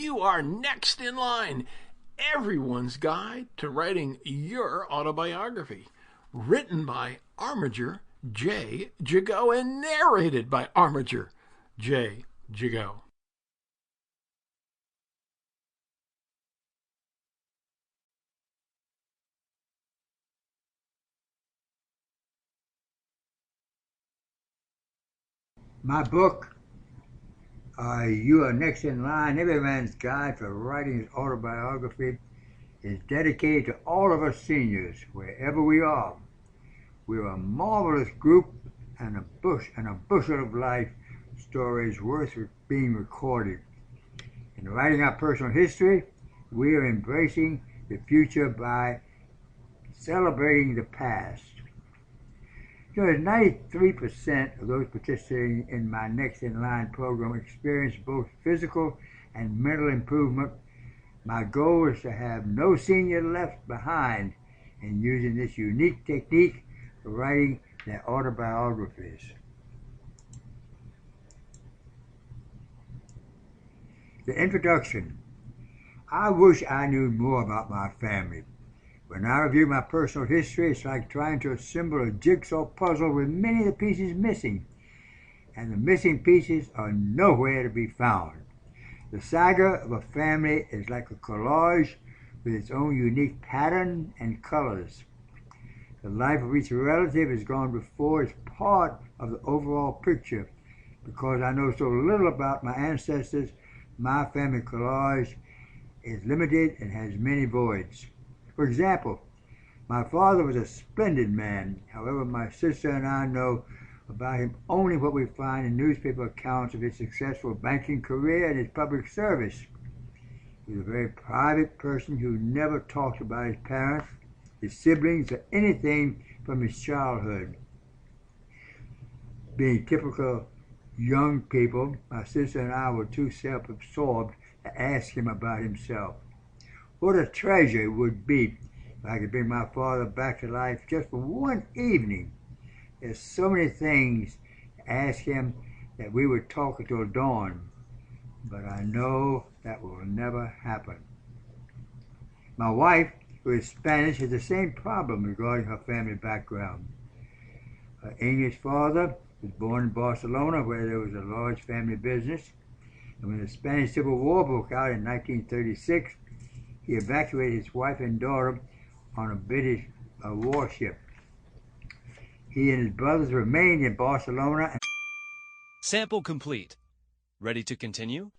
You are next in line. Everyone's Guide to Writing Your Autobiography. Written by Armiger Jagoe and narrated by Armiger Jagoe. My book, You Are Next in Line, Everyman's Guide for Writing His Autobiography, is dedicated to all of us seniors, wherever we are. We're a marvelous group and a bushel of life stories worth being recorded. In writing our personal history, we are embracing the future by celebrating the past. You know, 93% of those participating in my Next in Line program experience both physical and mental improvement. My goal is to have no senior left behind in using this unique technique for writing their autobiographies. The introduction. I wish I knew more about my family. When I review my personal history, it's like trying to assemble a jigsaw puzzle with many of the pieces missing, and the missing pieces are nowhere to be found. The saga of a family is like a collage with its own unique pattern and colors. The life of each relative is gone before as part of the overall picture. Because I know so little about my ancestors, my family collage is limited and has many voids. For example, my father was a splendid man. However, my sister and I know about him only what we find in newspaper accounts of his successful banking career and his public service. He was a very private person who never talked about his parents, his siblings, or anything from his childhood. Being typical young people, my sister and I were too self-absorbed to ask him about himself. What a treasure it would be if I could bring my father back to life just for one evening. There's so many things to ask him that we would talk until dawn, but I know that will never happen. My wife, who is Spanish, has the same problem regarding her family background. Her English father was born in Barcelona, where there was a large family business, and when the Spanish Civil War broke out in 1936, he evacuated his wife and daughter on a British warship. He and his brothers remained in Barcelona. Sample complete. Ready to continue?